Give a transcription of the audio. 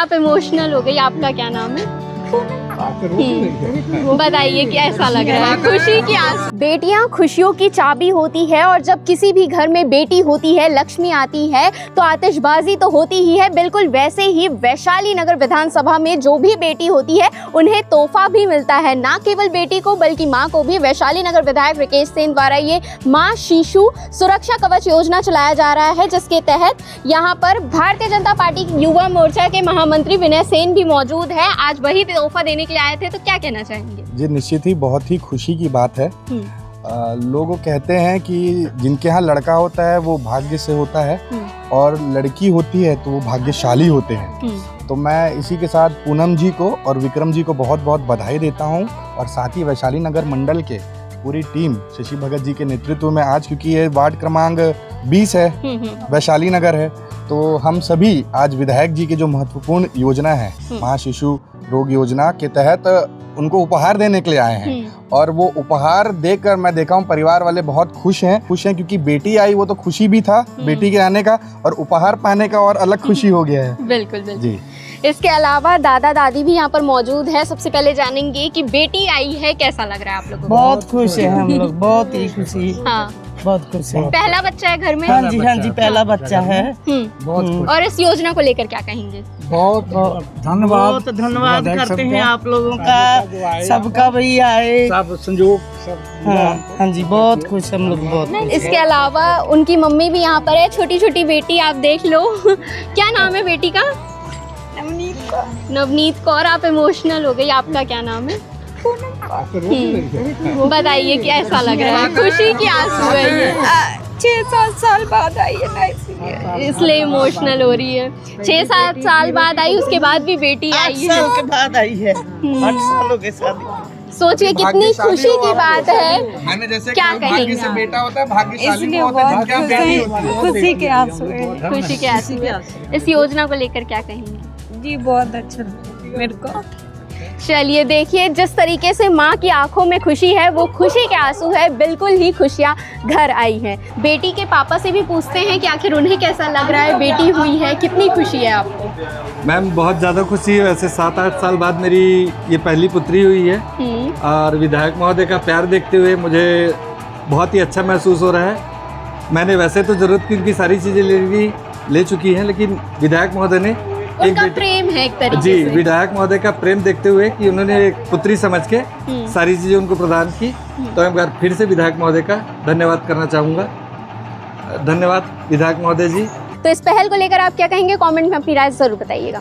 आप इमोशनल हो गई, आपका क्या नाम है? बताइए कैसा लग रहा है? खुशी की आंसू। बेटियां खुशियों की चाबी होती है और जब किसी भी घर में बेटी होती है, लक्ष्मी आती है तो आतिशबाजी तो होती ही है। बिल्कुल वैसे ही वैशाली नगर विधानसभा में जो भी बेटी होती है उन्हें तोहफा भी मिलता है। ना केवल बेटी को बल्कि माँ को भी। वैशाली नगर विधायक राकेश सेन द्वारा ये माँ शिशु सुरक्षा कवच योजना चलाया जा रहा है, जिसके तहत यहाँ पर भारतीय जनता पार्टी युवा मोर्चा के महामंत्री विनय सेन भी मौजूद है। आज वही तोहफा देने के लिए आए थे, तो क्या कहना चाहेंगे? जी निश्चित ही बहुत ही खुशी की बात है। लोग कहते हैं कि जिनके यहाँ लड़का होता है वो भाग्य से होता है और लड़की होती है तो वो भाग्यशाली होते हैं। तो मैं इसी के साथ पूनम जी को और विक्रम जी को बहुत बहुत बधाई देता हूँ और साथ ही वैशाली नगर मंडल के पूरी टीम शशि भगत जी के नेतृत्व में आज, क्योंकि ये वार्ड क्रमांक 20 है, वैशाली नगर है, तो हम सभी आज विधायक जी की जो महत्वपूर्ण योजना है माँ शिशु रोग योजना के तहत उनको उपहार देने के लिए आए हैं। और वो उपहार देकर मैं देखा हूँ परिवार वाले बहुत खुश हैं क्योंकि बेटी आई, वो तो खुशी भी था बेटी के आने का, और उपहार पाने का और अलग खुशी हो गया है। बिल्कुल बिल्कुल जी। इसके अलावा दादा दादी भी यहाँ पर मौजूद है। सबसे पहले जानेंगे कि बेटी आई है, कैसा लग रहा है आप लोगों को? बहुत खुश है हम लोग, बहुत ही खुशी। हाँ, बहुत खुश है। पहला बच्चा है घर में? हाँ जी पहला बच्चा है। और इस योजना को लेकर क्या कहेंगे? बहुत धन्यवाद करते हैं आप लोगों का, सबका भी आए सब संयोग। हाँ जी बहुत खुश हम लोग, बहुत। इसके अलावा उनकी मम्मी भी यहाँ पर है, छोटी छोटी बेटी, आप देख लो। क्या नाम है बेटी का? नवनीत कौर। आप इमोशनल हो गई, आपका क्या नाम है? बताइए कैसा लग रहा है? खुशी की आंसू है ये। 6-7 साल बाद आई है ना, इसलिए इमोशनल हो रही है। 6-7 साल बाद आई, उसके बाद भी बेटी आई 8 है। साल के बाद आई है, 8 सालों के शादी। सोचिए कितनी खुशी की बात है। क्या कहेंगे? से बेटा होता है भाग्यशाली इसलिए होता है, बहुत जिनके यहाँ बेटी होती है। खुशी के आंसू है। खुशी के आंसू है। इस योजना को लेकर क्या कहेंगे? जी बहुत अच्छा लगा मेरे को। चलिए देखिए, जिस तरीके से माँ की आंखों में खुशी है वो खुशी के आंसू है। बिल्कुल ही खुशियाँ घर आई हैं। बेटी के पापा से भी पूछते हैं कि आखिर उन्हें कैसा लग रहा है, बेटी हुई है, कितनी खुशी है आपको? मैम बहुत ज़्यादा खुशी है। वैसे 7-8 साल बाद मेरी ये पहली पुत्री हुई है और विधायक महोदय का प्यार देखते हुए मुझे बहुत ही अच्छा महसूस हो रहा है। मैंने वैसे तो ज़रूरत की उनकी सारी चीज़ें ले चुकी हैं, लेकिन विधायक महोदय ने उनका प्रेम है एक तरीके जी से। विधायक महोदय का प्रेम देखते हुए कि उन्होंने एक पुत्री समझ के सारी चीज़ें उनको प्रदान की, तो मैं फिर से विधायक महोदय का धन्यवाद करना चाहूँगा। धन्यवाद विधायक महोदय जी। तो इस पहल को लेकर आप क्या कहेंगे? कमेंट में अपनी राय जरूर बताइएगा।